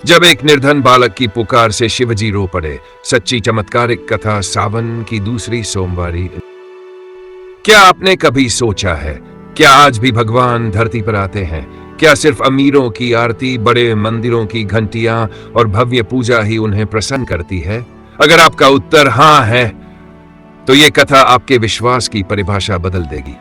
जब एक निर्धन बालक की पुकार से शिवजी रो पड़े। सच्ची चमत्कारिक कथा, सावन की दूसरी सोमवारी। क्या आपने कभी सोचा है, क्या आज भी भगवान धरती पर आते हैं? क्या सिर्फ अमीरों की आरती, बड़े मंदिरों की घंटियां और भव्य पूजा ही उन्हें प्रसन्न करती है? अगर आपका उत्तर हाँ है, तो ये कथा आपके विश्वास की परिभाषा बदल देगी।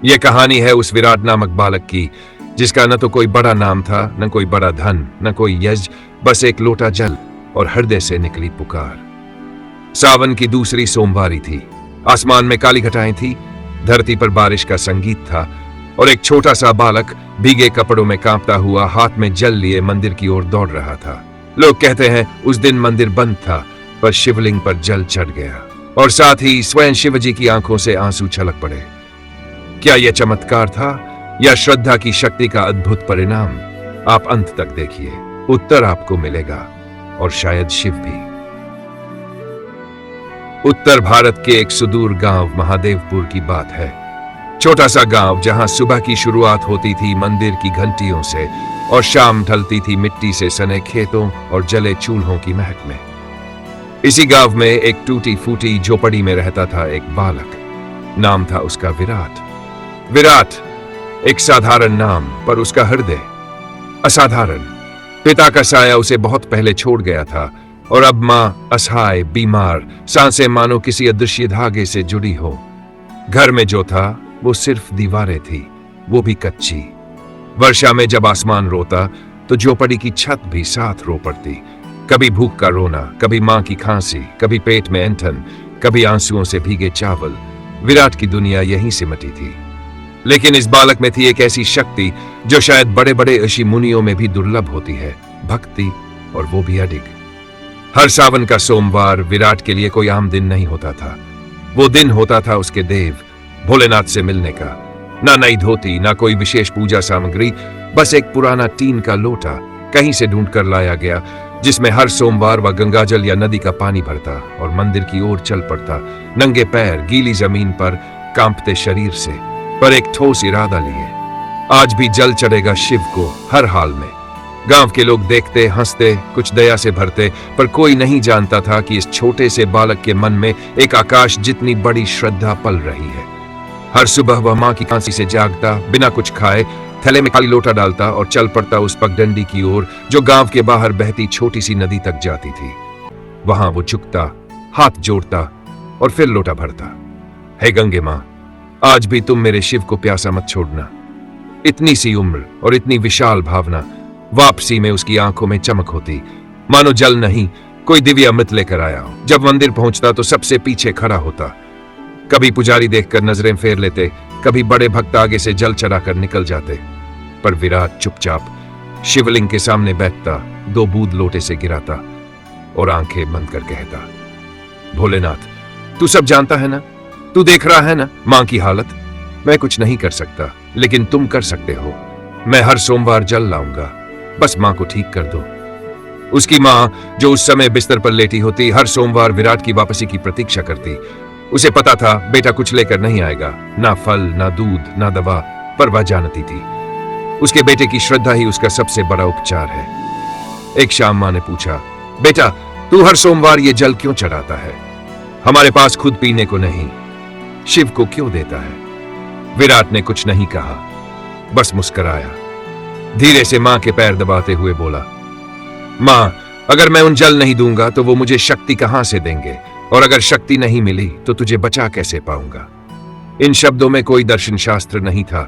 यह कहानी है उस विराट नामक बालक की, जिसका न तो कोई बड़ा नाम था, न कोई बड़ा धन, न कोई यश, बस एक लोटा जल और हृदय से निकली पुकार। सावन की दूसरी सोमवारी थी। आसमान में काली घटाएं थी, धरती पर बारिश का संगीत था और एक छोटा सा बालक भीगे कपड़ों में कांपता हुआ हाथ में जल लिए मंदिर की ओर दौड़ रहा था। लोग कहते हैं उस दिन मंदिर बंद था, पर शिवलिंग पर जल चढ़ गया और साथ ही स्वयं शिवजी की आंखों से आंसू छलक पड़े। क्या यह चमत्कार था या श्रद्धा की शक्ति का अद्भुत परिणाम? आप अंत तक देखिए, उत्तर आपको मिलेगा, और शायद शिव भी। उत्तर भारत के एक सुदूर गांव महादेवपुर की बात है। छोटा सा गांव जहां सुबह की शुरुआत होती थी मंदिर की घंटियों से और शाम ढलती थी मिट्टी से सने खेतों और जले चूल्हों की महक में। इसी गांव में एक टूटी फूटी झोपड़ी में रहता था एक बालक। नाम था उसका विराट। विराट एक साधारण नाम, पर उसका हृदय असाधारण। पिता का साया उसे बहुत पहले छोड़ गया था और अब मां असहाय, बीमार, सांसें मानो किसी अदृश्य धागे से जुड़ी हो। घर में जो था वो सिर्फ दीवारें थी, वो भी कच्ची। वर्षा में जब आसमान रोता तो झोपड़ी की छत भी साथ रो पड़ती। कभी भूख का रोना, कभी मां की खांसी, कभी पेट में ऐंठन, कभी आंसुओं से भीगे चावल। विराट की दुनिया यहीं सिमटी थी। लेकिन इस बालक में थी एक ऐसी शक्ति जो शायद बड़े बड़े ऋषि मुनियों में भी दुर्लभ होती है, भक्ति, और वो भी अडिग। हर सावन का सोमवार विराट के लिए कोई आम दिन नहीं होता था। वो दिन होता था उसके देव भोलेनाथ से मिलने का। ना नई धोती, ना कोई विशेष पूजा सामग्री, बस एक पुराना टीन का लोटा कहीं से ढूंढ कर लाया गया, जिसमें हर सोमवार वह गंगाजल या नदी का पानी भरता और मंदिर की ओर चल पड़ता, नंगे पैर, गीली जमीन पर, कांपते शरीर से, पर एक ठोस इरादा लिए। आज भी जल चढ़ेगा शिव को, हर हाल में। गांव के लोग देखते, हंसते, कुछ दया से भरते, पर कोई नहीं जानता था कि इस छोटे से बालक के मन में एक आकाश जितनी बड़ी श्रद्धा पल रही है। हर सुबह वह मां की खांसी से जागता, बिना कुछ खाए थैले में खाली लोटा डालता और चल पड़ता उस पगडंडी की ओर जो गांव के बाहर बहती छोटी सी नदी तक जाती थी। वहां वो झुकता, हाथ जोड़ता और फिर लोटा भरता। हे गंगे मां, आज भी तुम मेरे शिव को प्यासा मत छोड़ना। इतनी सी उम्र और इतनी विशाल भावना। वापसी में उसकी आंखों में चमक होती, मानो जल नहीं, कोई दिव्य अमृत लेकर आया हो। जब मंदिर पहुंचता तो सबसे पीछे खड़ा होता। कभी पुजारी देखकर नजरें फेर लेते, कभी बड़े भक्त आगे से जल चढ़ाकर निकल जाते, पर विराट चुपचाप शिवलिंग के सामने बैठता, 2 बूंद लोटे से गिराता और आंखें बंद कर कहता, भोलेनाथ, तू सब जानता है ना, तू देख रहा है ना मां की हालत। मैं कुछ नहीं कर सकता, लेकिन तुम कर सकते हो। मैं हर सोमवार जल लाऊंगा, बस मां को ठीक कर दो। उसकी मां, जो उस समय बिस्तर पर लेटी होती, हर सोमवार विराट की वापसी की प्रतीक्षा करती। उसे पता था बेटा कुछ लेकर नहीं आएगा, ना फल, ना दूध, ना दवा, पर वह जानती थी उसके बेटे की श्रद्धा ही उसका सबसे बड़ा उपचार है। एक शाम मां ने पूछा, बेटा तू हर सोमवार ये जल क्यों चढ़ाता है? हमारे पास खुद पीने को नहीं, शिव को क्यों देता है? विराट ने कुछ नहीं कहा, बस मुस्कुराया। धीरे से मां के पैर दबाते हुए बोला, मां, अगर मैं उन जल नहीं दूंगा तो वो मुझे शक्ति कहां से देंगे, और अगर शक्ति नहीं मिली तो तुझे बचा कैसे पाऊंगा? इन शब्दों में कोई दर्शन शास्त्र नहीं था,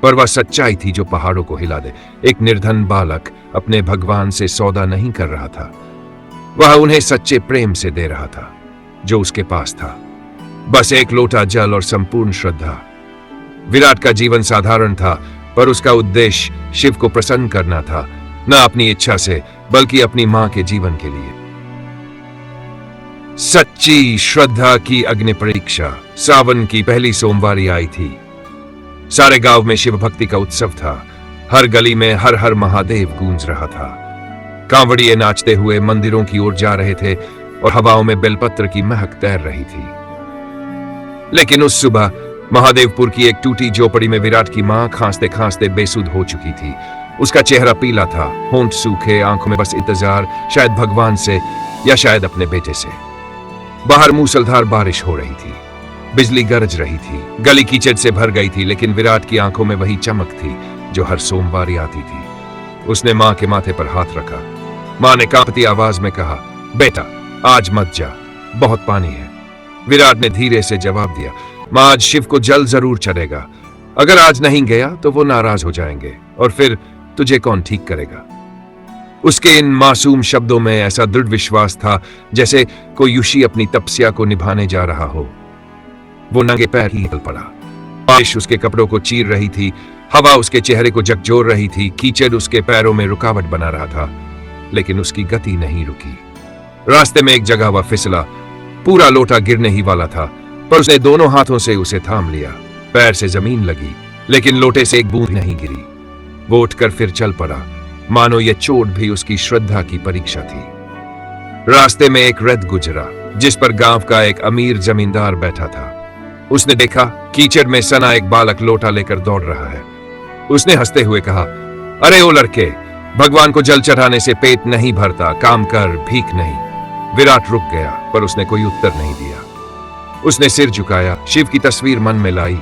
पर वह सच्चाई थी जो पहाड़ों को हिला दे। एक निर्धन बालक अपने भगवान से सौदा नहीं कर रहा था, वह उन्हें सच्चे प्रेम से दे रहा था जो उसके पास था, बस एक लोटा जल और संपूर्ण श्रद्धा। विराट का जीवन साधारण था, पर उसका उद्देश्य शिव को प्रसन्न करना था, न अपनी इच्छा से बल्कि अपनी मां के जीवन के लिए। सच्ची श्रद्धा की अग्नि परीक्षा। सावन की पहली सोमवारी आई थी। सारे गांव में शिव भक्ति का उत्सव था। हर गली में हर हर महादेव गूंज रहा था। कांवड़िए नाचते हुए मंदिरों की ओर जा रहे थे और हवाओं में बेलपत्र की महक तैर रही थी। लेकिन उस सुबह महादेवपुर की एक टूटी झोपड़ी में विराट की मां खांसते खांसते बेसुध हो चुकी थी। उसका चेहरा पीला था, होंठ सूखे, आंखों में बस इंतजार, शायद भगवान से या शायद अपने बेटे से। बाहर मूसलाधार बारिश हो रही थी, बिजली गरज रही थी, गली कीचड़ से भर गई थी, लेकिन विराट की आंखों में वही चमक थी जो हर सोमवार आती थी। उसने मां के माथे पर हाथ रखा। मां ने कांपती आवाज में कहा, बेटा आज मत जा, बहुत पानी है। विराट ने धीरे से जवाब दिया, मां आज शिव को जल जरूर चढ़ेगा। अगर आज नहीं गया तो वो नाराज हो जाएंगे और फिर तुझे कौन ठीक करेगा। उसके इन मासूम शब्दों में ऐसा दृढ़ विश्वास था जैसे कोई ऋषि अपनी तपस्या को निभाने जा रहा हो। वो नंगे पैर ही निकल पड़ा। बारिश उसके कपड़ों को चीर रही थी, हवा उसके चेहरे को झकझोर रही थी, कीचड़ उसके पैरों में रुकावट बना रहा था, लेकिन उसकी गति नहीं रुकी। रास्ते में एक जगह वह फिसला, पूरा लोटा गिरने ही वाला था, पर उसने दोनों हाथों से उसे थाम लिया। पैर से जमीन लगी, लेकिन लोटे से एक बूंद नहीं गिरी। वो उठकर फिर चल पड़ा, मानो यह चोट भी उसकी श्रद्धा की परीक्षा थी। रास्ते में एक रथ गुजरा जिस पर गांव का एक अमीर जमींदार बैठा था। उसने देखा कीचड़ में सना एक बालक लोटा लेकर दौड़ रहा है। उसने हंसते हुए कहा, अरे ओ लड़के, भगवान को जल चढ़ाने से पेट नहीं भरता, काम कर, भीख नहीं। विराट रुक गया, पर उसने कोई उत्तर नहीं दिया। उसने सिर झुकाया, शिव की तस्वीर मन में लाई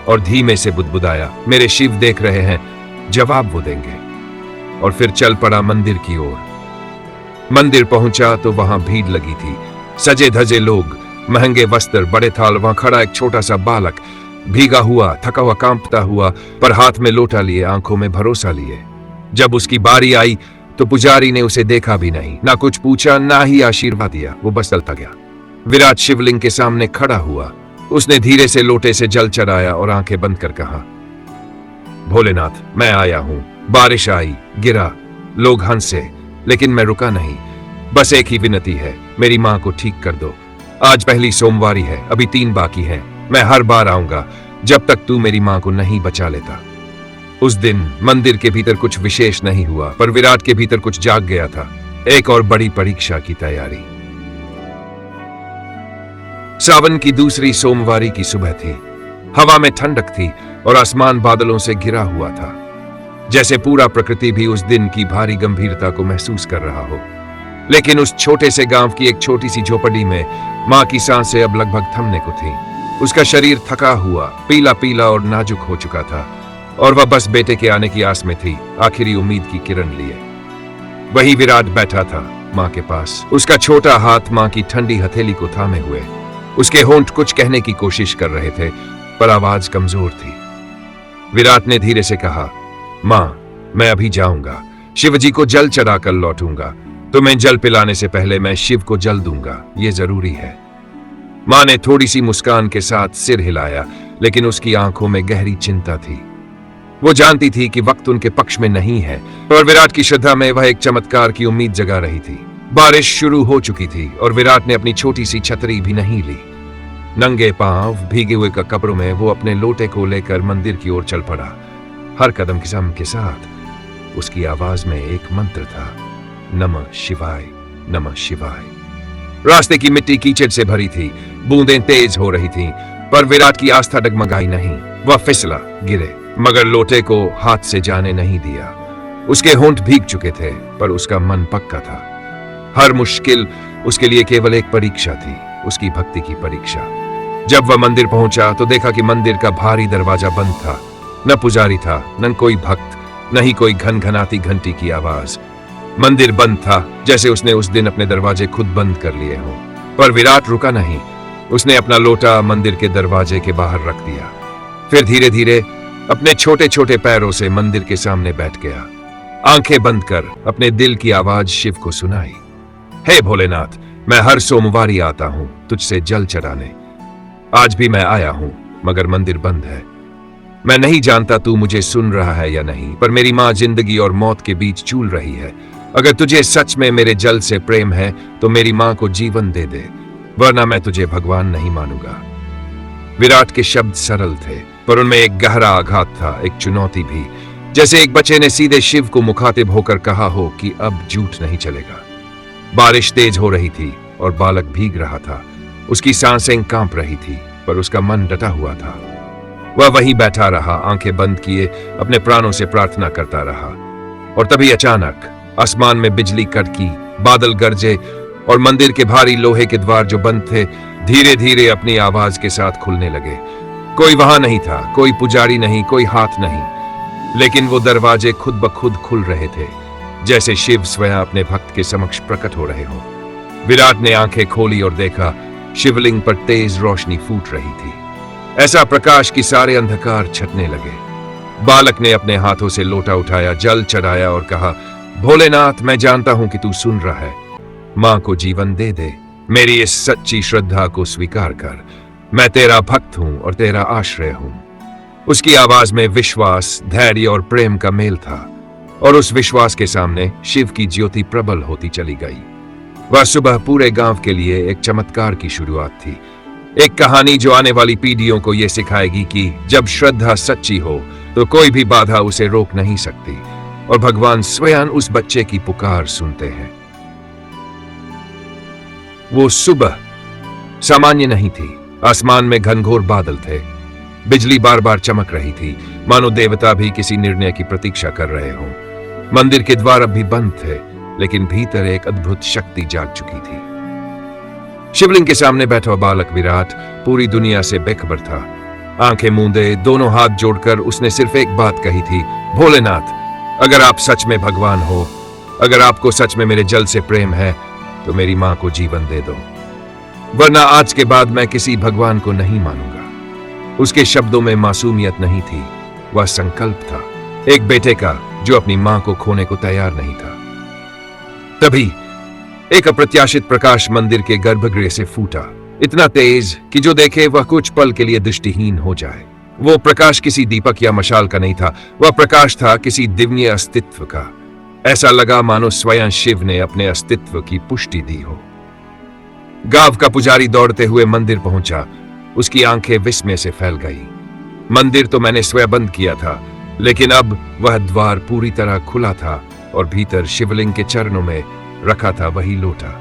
और धीमे से बुदबुदाया, मेरे शिव देख रहे हैं, जवाब वो देंगे। और फिर चल पड़ा मंदिर की ओर। मंदिर पहुंचा तो वहां भीड़ लगी थी, सजे धजे लोग, महंगे वस्त्र, बड़े थाल। वहां खड़ा एक छोटा सा बालक, भीगा हुआ, थका हुआ, कांपता हुआ, पर हाथ में लोटा लिए, आंखों में भरोसा लिए। जब उसकी बारी आई तो पुजारी ने उसे देखा भी नहीं, ना कुछ पूछा, ना ही आशीर्वाद दिया। वो बस चलता गया। विराट शिवलिंग के सामने खड़ा हुआ। उसने धीरे से लोटे से जल चढ़ाया और आंखें बंद कर कहा, भोलेनाथ, मैं आया हूं। बारिश आई, गिरा, लोग हंसे, लेकिन मैं रुका नहीं। बस एक ही विनती है, मेरी मां को ठीक कर दो। आज पहली सोमवारी है, अभी 3 बाकी हैं। मैं हर बार आऊंगा जब तक तू मेरी मां को नहीं बचा लेता। उस दिन मंदिर के भीतर कुछ विशेष नहीं हुआ, पर विराट के भीतर कुछ जाग गया था, एक और बड़ी परीक्षा की तैयारी। सावन की दूसरी सोमवारी की सुबह थी। हवा में ठंडक थी और आसमान बादलों से घिरा हुआ था, जैसे पूरा प्रकृति भी उस दिन की भारी गंभीरता को महसूस कर रहा हो। लेकिन उस छोटे से गांव की एक छोटी सी झोपड़ी में मां की सांसें अब लगभग थमने को थीं। उसका शरीर थका हुआ, पीला पीला और नाजुक हो चुका था, और वह बस बेटे के आने की आस में थी, आखिरी उम्मीद की किरण लिए। वही विराट बैठा था मां के पास, उसका छोटा हाथ मां की ठंडी हथेली को थामे हुए। उसके होंठ कुछ कहने की कोशिश कर रहे थे, पर आवाज कमजोर थी। विराट ने धीरे से कहा, मां, मैं अभी जाऊंगा, शिवजी को जल चढ़ाकर लौटूंगा। तुम्हें जल पिलाने से पहले मैं शिव को जल दूंगा, ये जरूरी है। मां ने थोड़ी सी मुस्कान के साथ सिर हिलाया, लेकिन उसकी आंखों में गहरी चिंता थी। वो जानती थी कि वक्त उनके पक्ष में नहीं है, और विराट की श्रद्धा में वह एक चमत्कार की उम्मीद जगा रही थी। बारिश शुरू हो चुकी थी और विराट ने अपनी छोटी सी छतरी भी नहीं ली। नंगे पांव, भीगे हुए कपड़ों में वो अपने लोटे को लेकर मंदिर की ओर चल पड़ा। हर कदम के साथ उसकी आवाज में एक मंत्र था, नमः शिवाय, नमः शिवाय। रास्ते की मिट्टी कीचड़ से भरी थी, बूंदें तेज हो रही थीं, पर विराट की आस्था डगमगाई नहीं। वह फिसला, गिरे, मगर लोटे को हाथ से जाने नहीं दिया। उसके होंठ भीग चुके थे, पर उसका मन पक्का था। हर मुश्किल उसके लिए केवल एक परीक्षा थी, उसकी भक्ति की परीक्षा। जब वह मंदिर पहुंचा तो देखा कि मंदिर का भारी दरवाजा बंद था। न पुजारी था, न कोई भक्त, न ही कोई घनघनाती घंटी की आवाज। मंदिर बंद था, जैसे उसने उस दिन अपने दरवाजे खुद बंद कर लिए हों। पर विराट रुका नहीं। उसने अपना लोटा मंदिर के दरवाजे के बाहर रख दिया, फिर धीरे धीरे अपने छोटे छोटे पैरों से मंदिर के सामने बैठ गया। आंखें बंद कर अपने दिल की आवाज शिव को सुनाई, हे भोलेनाथ, मैं हर सोमवारी आता हूं तुझसे जल चढ़ाने। आज भी मैं आया हूं, मगर मंदिर बंद है। मैं नहीं जानता तू मुझे सुन रहा है या नहीं, पर मेरी मां जिंदगी और मौत के बीच चूल रही है। अगर तुझे सच में मेरे जल से प्रेम है तो मेरी मां को जीवन दे दे, वरना मैं तुझे भगवान नहीं मानूंगा। विराट के शब्द सरल थे, पर उनमें एक गहरा आघात था, एक चुनौती भी, जैसे एक बच्चे ने सीधे शिव को मुखातिब होकर कहा हो कि अब झूठ नहीं चलेगा। बारिश तेज हो रही थी और बालक भीग रहा था। उसकी सांसें कांप रही थी, पर उसका मन डटा हुआ था। वह वहीं बैठा रहा, आंखें बंद किए, अपने प्राणों से प्रार्थना करता रहा। और तभी अचानक आसमान में बिजली कड़की, बादल गरजे और मंदिर के भारी लोहे के द्वार जो बंद थे धीरे धीरे अपनी आवाज के साथ खुलने लगे। कोई वहां नहीं था, कोई पुजारी नहीं, कोई हाथ नहीं, लेकिन वो दरवाजे खुद ब खुद खुल रहे थे, जैसे शिव स्वयं अपने भक्त के समक्ष प्रकट हो रहे हो। विराट ने आंखें खोली और देखा शिवलिंग पर तेज रोशनी फूट रही थी, ऐसा प्रकाश कि सारे अंधकार छटने लगे। बालक ने अपने हाथों से लोटा उठाया, जल चढ़ाया और कहा, भोलेनाथ, मैं जानता हूं कि तू सुन रहा है, मां को जीवन दे दे, मेरी इस सच्ची श्रद्धा को स्वीकार कर, मैं तेरा भक्त हूं और तेरा आश्रय हूं। उसकी आवाज में विश्वास, धैर्य और प्रेम का मेल था, और उस विश्वास के सामने शिव की ज्योति प्रबल होती चली गई। वह सुबह पूरे गांव के लिए एक चमत्कार की शुरुआत थी, एक कहानी जो आने वाली पीढ़ियों को यह सिखाएगी कि जब श्रद्धा सच्ची हो तो कोई भी बाधा उसे रोक नहीं सकती, और भगवान स्वयं उस बच्चे की पुकार सुनते हैं। वो सुबह सामान्य नहीं थी। आसमान में घनघोर बादल थे, बिजली बार बार चमक रही थी, मानो देवता भी किसी निर्णय की प्रतीक्षा कर रहे हों। मंदिर के द्वार अब भी बंद थे, लेकिन भीतर एक अद्भुत शक्ति जाग चुकी थी। शिवलिंग के सामने बैठा बालक विराट पूरी दुनिया से बेखबर था। आंखें मूंदे, दोनों हाथ जोड़कर उसने सिर्फ एक बात कही थी, भोलेनाथ, अगर आप सच में भगवान हो, अगर आपको सच में मेरे जल से प्रेम है, तो मेरी मां को जीवन दे दो, वरना आज के बाद मैं किसी भगवान को नहीं मानूंगा। उसके शब्दों में मासूमियत नहीं थी, वह संकल्प था, एक बेटे का जो अपनी मां को खोने को तैयार नहीं था। तभी एक अप्रत्याशित प्रकाश मंदिर के गर्भगृह से फूटा, इतना तेज कि जो देखे वह कुछ पल के लिए दृष्टिहीन हो जाए। वो प्रकाश किसी दीपक या मशाल का नहीं था, वह प्रकाश था किसी दिव्य अस्तित्व का। ऐसा लगा मानो स्वयं शिव ने अपने अस्तित्व की पुष्टि दी हो। गांव का पुजारी दौड़ते हुए मंदिर पहुंचा, उसकी आंखें विस्मय से फैल गई। मंदिर तो मैंने स्वयं बंद किया था, लेकिन अब वह द्वार पूरी तरह खुला था और भीतर शिवलिंग के चरणों में रखा था वही लोटा।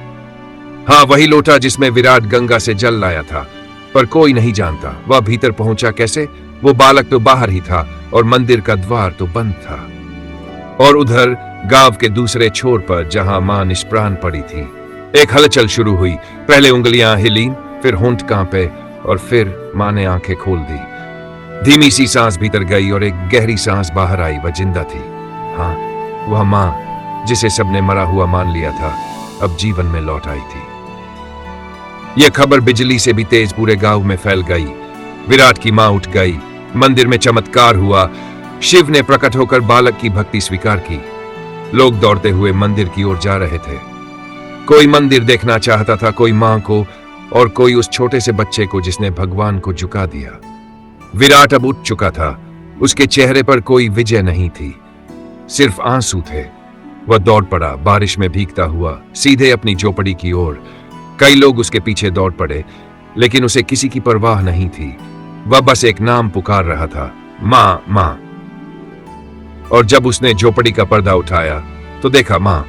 हाँ, वही लोटा जिसमें विराट गंगा से जल लाया था, पर कोई नहीं जानता वह भीतर पहुंचा कैसे। वो बालक तो बाहर ही था और मंदिर का द्वार तो बंद था। और उधर गांव के दूसरे छोर पर जहां मां निष्प्राण पड़ी थी, एक हलचल शुरू हुई। पहले उंगलियां हिली, फिर होंठ कांपे और फिर मां ने आंखें खोल दी। धीमी सी सांस भीतर गई और एक गहरी सांस बाहर आई। वह जिंदा थी। हाँ, वह मां जिसे सबने मरा हुआ मान लिया था, अब जीवन में लौट आई थी। यह खबर बिजली से भी तेज पूरे गांव में फैल गई। विराट की मां उठ गई, मंदिर में चमत्कार हुआ, शिव ने प्रकट होकर बालक की भक्ति स्वीकार की। लोग दौड़ते हुए मंदिर की ओर जा रहे थे। कोई मंदिर देखना चाहता था, कोई मां को और कोई उस छोटे से बच्चे को जिसने भगवान को झुका दिया। विराट अब उठ चुका था, उसके चेहरे पर कोई विजय नहीं थी, सिर्फ आंसू थे। वह दौड़ पड़ा, बारिश में भीगता हुआ, सीधे अपनी झोपड़ी की ओर। कई लोग उसके पीछे दौड़ पड़े, लेकिन उसे किसी की परवाह नहीं थी। वह बस एक नाम पुकार रहा था, मां, मां। और जब उसने झोपड़ी का पर्दा उठाया तो देखा मां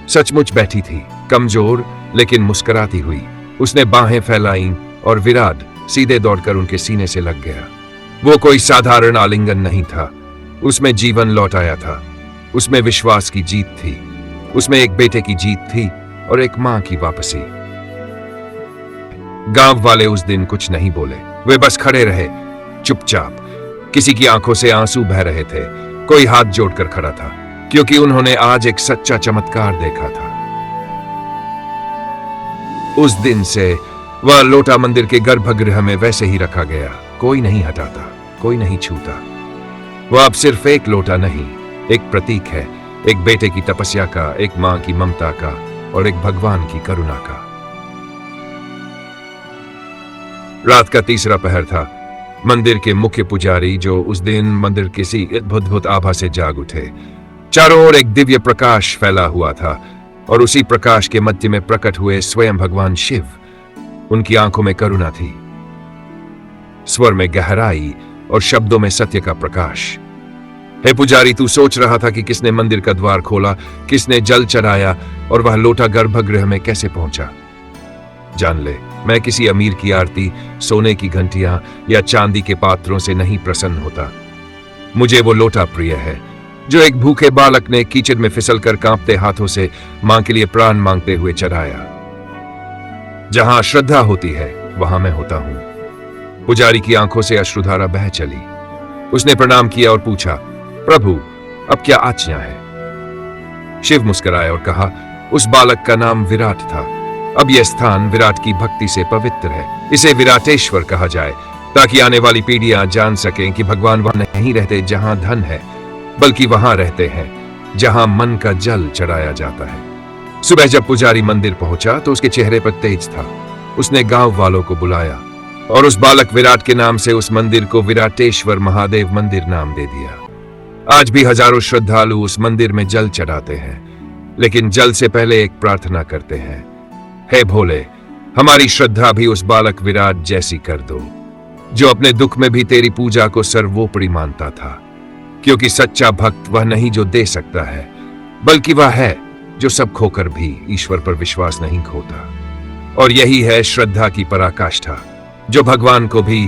सचमुच बैठी थी, कमजोर लेकिन मुस्कुराती हुई। उसने बाहें फैलाईं और विराट सीधे दौड़कर उनके सीने से लग गया। वो कोई साधारण आलिंगन नहीं था, उसमें जीवन लौट आया था, उसमें विश्वास की जीत थी, उसमें एक बेटे की जीत थी और एक मां की वापसी। गांव वाले उस दिन कुछ नहीं बोले, वे बस खड़े रहे चुपचाप। किसी की आंखों से आंसू बह रहे थे, कोई हाथ जोड़कर खड़ा था, क्योंकि उन्होंने आज एक सच्चा चमत्कार देखा था। उस दिन से वह लोटा मंदिर के गर्भगृह में वैसे ही रखा गया, कोई नहीं हटाता, कोई नहीं छूता। वह अब सिर्फ एक लोटा नहीं, एक प्रतीक है, एक बेटे की तपस्या का, एक मां की ममता का और एक भगवान की करुणा का। रात का तीसरा पहर था। मंदिर के मुख्य पुजारी, जो उस दिन मंदिर किसी अद्भुत आभा से जाग उठे। चारों ओर एक दिव्य प्रकाश फैला हुआ था और उसी प्रकाश के मध्य में प्रकट हुए स्वयं भगवान शिव। उनकी आंखों में करुणा थी, स्वर में गहराई और शब्दों में सत्य का प्रकाश। हे पुजारी, तू सोच रहा था कि किसने मंदिर का द्वार खोला, किसने जल चढ़ाया और वह लोटा गर्भगृह में कैसे पहुंचा? जान ले, मैं किसी अमीर की आरती, सोने की घंटियां या चांदी के पात्रों से नहीं प्रसन्न होता। मुझे वो लोटा प्रिय है जो एक भूखे बालक ने कीचड़ में फिसलकर कांपते हाथों से मां के लिए प्राण मांगते हुए चढ़ाया। जहां श्रद्धा होती है वहां मैं होता हूं। पुजारी की आंखों से अश्रुधारा बह चली। उसने प्रणाम किया और पूछा, प्रभु अब क्या आज्ञा है? शिव मुस्कुराया और कहा, उस बालक का नाम विराट था। अब यह स्थान विराट की भक्ति से पवित्र है। इसे विराटेश्वर कहा जाए ताकि आने वाली पीढ़ियां जान सकें कि भगवान वहां नहीं रहते जहां धन है, बल्कि वहां रहते हैं जहां मन का जल चढ़ाया जाता है। सुबह जब पुजारी मंदिर पहुंचा तो उसके चेहरे पर तेज था। उसने गांव वालों को बुलाया और उस बालक विराट के नाम से उस मंदिर को विराटेश्वर महादेव मंदिर नाम दे दिया। आज भी हजारों श्रद्धालु उस मंदिर में जल चढ़ाते हैं, लेकिन जल से पहले एक प्रार्थना करते हैं, हे भोले, हमारी श्रद्धा भी उस बालक विराट जैसी कर दो, जो अपने दुख में भी तेरी पूजा को सर्वोपरि मानता था। क्योंकि सच्चा भक्त वह नहीं जो दे सकता है, बल्कि वह है जो सब खोकर भी ईश्वर पर विश्वास नहीं खोता। और यही है श्रद्धा की पराकाष्ठा, जो भगवान को भी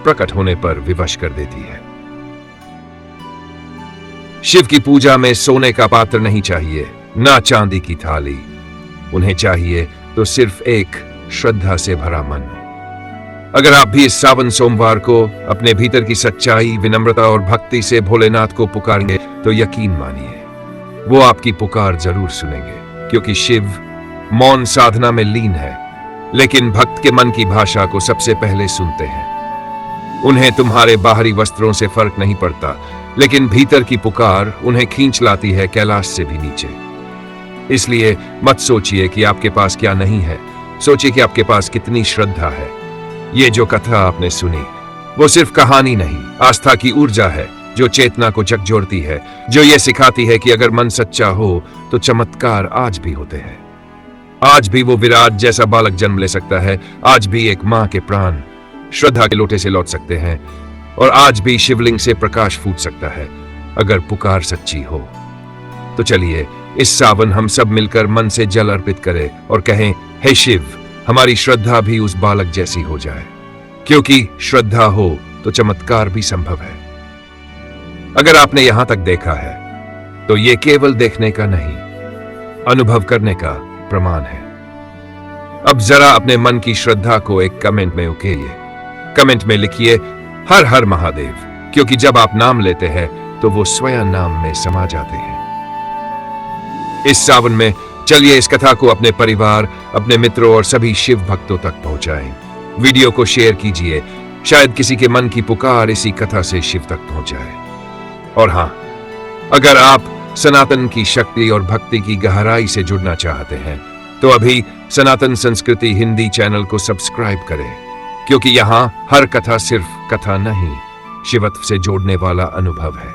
प्रकट होने पर विवश कर देती है। शिव की पूजा में सोने का पात्र नहीं चाहिए, ना चांदी की थाली। उन्हें चाहिए तो सिर्फ एक श्रद्धा से भरा मन। अगर आप भी इस सावन सोमवार को अपने भीतर की सच्चाई, विनम्रता और भक्ति से भोलेनाथ को पुकारेंगे तो यकीन मानिए वो आपकी पुकार जरूर सुनेंगे। क्योंकि शिव मौन साधना में लीन है, लेकिन भक्त के मन की भाषा को सबसे पहले सुनते हैं। उन्हें तुम्हारे बाहरी वस्त्रों से फर्क नहीं पड़ता, लेकिन भीतर की पुकार उन्हें खींच लाती है कैलाश से भी नीचे। इसलिए मत सोचिए कि आपके पास क्या नहीं है, सोचिए कि आपके पास कितनी श्रद्धा है। ये जो कथा आपने सुनी वो सिर्फ कहानी नहीं, आस्था की ऊर्जा है जो चेतना को झकझोरती है, जो ये सिखाती है कि अगर मन सच्चा हो तो चमत्कार आज भी होते हैं। आज भी वो विराट जैसा बालक जन्म ले सकता है, आज भी एक मां के प्राण श्रद्धा के लोटे से लौट सकते हैं, और आज भी शिवलिंग से प्रकाश फूट सकता है अगर पुकार सच्ची हो। तो चलिए इस सावन हम सब मिलकर मन से जल अर्पित करें और कहें, हे शिव, हमारी श्रद्धा भी उस बालक जैसी हो जाए। क्योंकि श्रद्धा हो तो चमत्कार भी संभव है। अगर आपने यहां तक देखा है तो ये केवल देखने का नहीं, अनुभव करने का प्रमाण है। अब जरा अपने मन की श्रद्धा को एक कमेंट में उकेरिए। कमेंट में लिखिए, हर हर महादेव, क्योंकि जब आप नाम लेते हैं तो वो स्वयं नाम में समा जाते हैं। इस सावन में चलिए इस कथा को अपने परिवार, अपने मित्रों और सभी शिव भक्तों तक पहुंचाएं। वीडियो को शेयर कीजिए, शायद किसी के मन की पुकार इसी कथा से शिव तक पहुंच जाए। और हां, अगर आप सनातन की शक्ति और भक्ति की गहराई से जुड़ना चाहते हैं तो अभी सनातन संस्कृति हिंदी चैनल को सब्सक्राइब करें, क्योंकि यहां हर कथा सिर्फ कथा नहीं, शिवत्व से जोड़ने वाला अनुभव है।